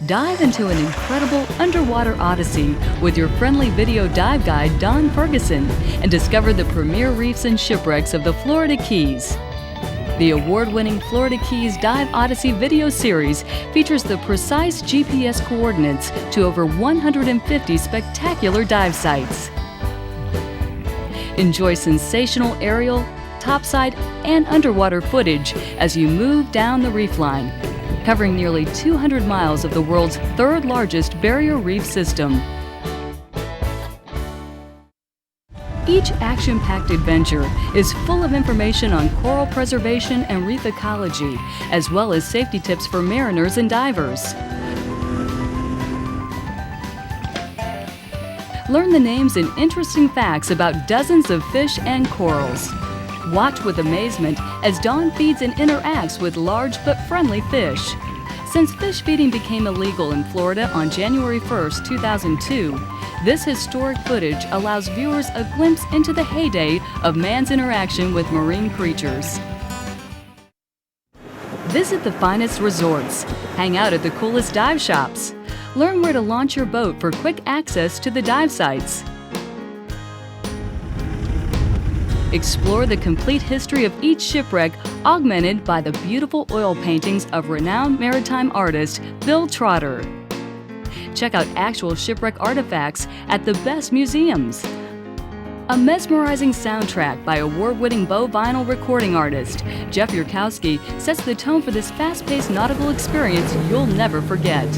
Dive into an incredible underwater odyssey with your friendly video dive guide, Don Ferguson, and discover the premier reefs and shipwrecks of the Florida Keys. The award-winning Florida Keys Dive Odyssey video series features the precise GPS coordinates to over 150 spectacular dive sites. Enjoy sensational aerial, topside, and underwater footage as you move down the reefline, covering nearly 200 miles of the world's third largest barrier reef system. Each action-packed adventure is full of information on coral preservation and reef ecology, as well as safety tips for mariners and divers. Learn the names and interesting facts about dozens of fish and corals. Watch with amazement as Don feeds and interacts with large but friendly fish. Since fish feeding became illegal in Florida on January 1, 2002, this historic footage allows viewers a glimpse into the heyday of man's interaction with marine creatures. Visit the finest resorts, hang out at the coolest dive shops, learn where to launch your boat for quick access to the dive sites. Explore the complete history of each shipwreck, augmented by the beautiful oil paintings of renowned maritime artist Bill Trotter. Check out actual shipwreck artifacts at the best museums. A mesmerizing soundtrack by award-winning vinyl recording artist Jeff Yurkowski sets the tone for this fast-paced nautical experience you'll never forget.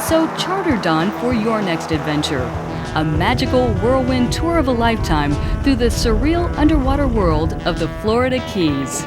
So charter Don for your next adventure. A magical whirlwind tour of a lifetime through the surreal underwater world of the Florida Keys.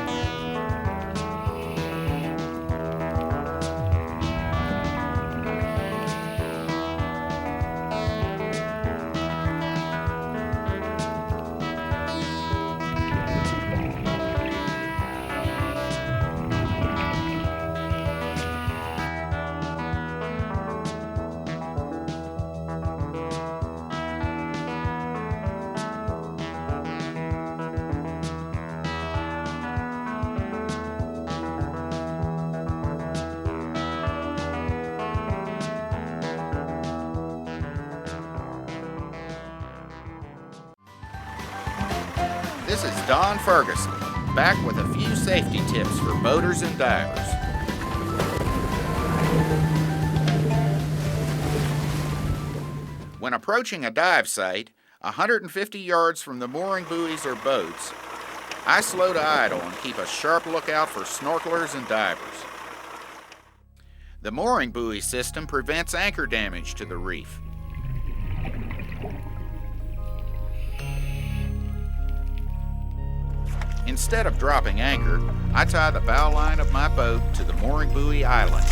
This is Don Ferguson, back with a few safety tips for boaters and divers. When approaching a dive site, 150 yards from the mooring buoys or boats, I slow to idle and keep a sharp lookout for snorkelers and divers. The mooring buoy system prevents anchor damage to the reef. Instead of dropping anchor, I tie the bow line of my boat to the mooring buoy island.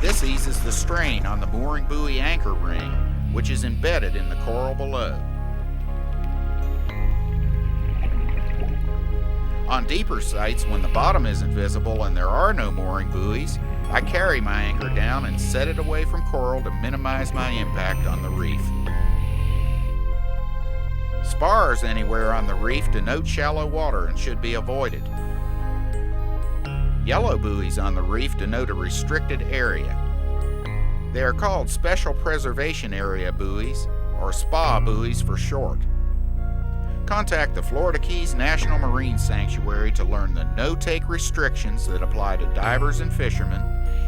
This eases the strain on the mooring buoy anchor ring, which is embedded in the coral below. On deeper sites, when the bottom isn't visible and there are no mooring buoys, I carry my anchor down and set it away from coral to minimize my impact on the reef. Spars anywhere on the reef denote shallow water and should be avoided. Yellow buoys on the reef denote a restricted area. They are called Special Preservation Area buoys, or SPA buoys for short. Contact the Florida Keys National Marine Sanctuary to learn the no-take restrictions that apply to divers and fishermen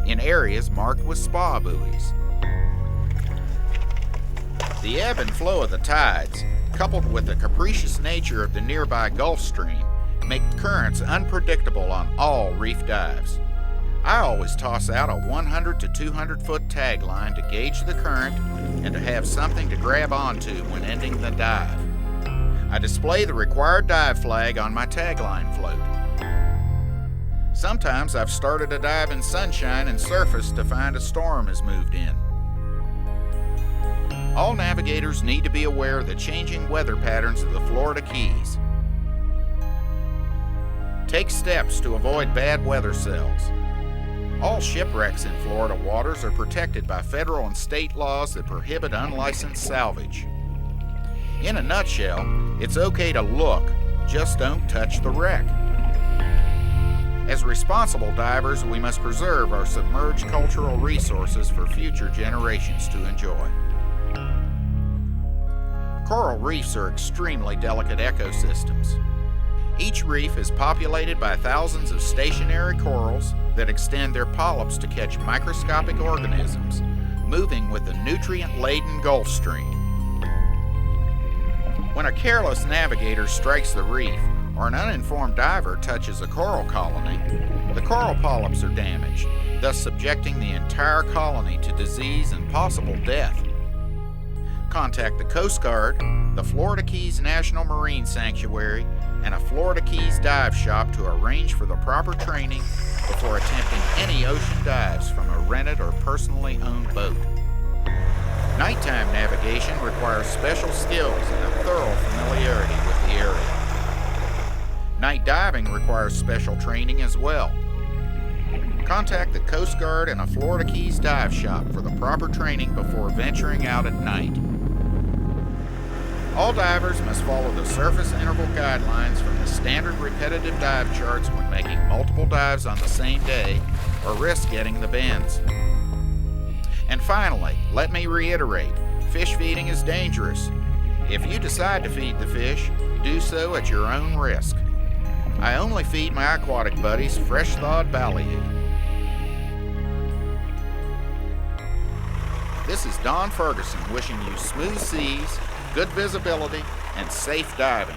in areas marked with SPA buoys. The ebb and flow of the tides, coupled with the capricious nature of the nearby Gulf Stream, make currents unpredictable on all reef dives. I always toss out a 100 to 200 foot tag line to gauge the current and to have something to grab onto when ending the dive. I display the required dive flag on my tagline float. Sometimes I've started a dive in sunshine and surfaced to find a storm has moved in. All navigators need to be aware of the changing weather patterns of the Florida Keys. Take steps to avoid bad weather cells. All shipwrecks in Florida waters are protected by federal and state laws that prohibit unlicensed salvage. In a nutshell, it's okay to look just don't touch the wreck. As responsible divers, we must preserve our submerged cultural resources for future generations to enjoy. Coral reefs are extremely delicate ecosystems. Each reef is populated by thousands of stationary corals that extend their polyps to catch microscopic organisms, moving with a nutrient-laden Gulf Stream. When a careless navigator strikes the reef, or an uninformed diver touches a coral colony, the coral polyps are damaged, thus subjecting the entire colony to disease and possible death. Contact the Coast Guard, the Florida Keys National Marine Sanctuary, and a Florida Keys dive shop to arrange for the proper training before attempting any ocean dives from a rented or personally owned boat. Nighttime navigation requires special skills and a thorough familiarity with the area. Night diving requires special training as well. Contact the Coast Guard and a Florida Keys dive shop for the proper training before venturing out at night. All divers must follow the surface interval guidelines from the standard repetitive dive charts when making multiple dives on the same day, or risk getting the bends. And finally, let me reiterate, fish feeding is dangerous. If you decide to feed the fish, do so at your own risk. I only feed my aquatic buddies fresh-thawed ballyhoo. This is Don Ferguson wishing you smooth seas, good visibility, and safe diving.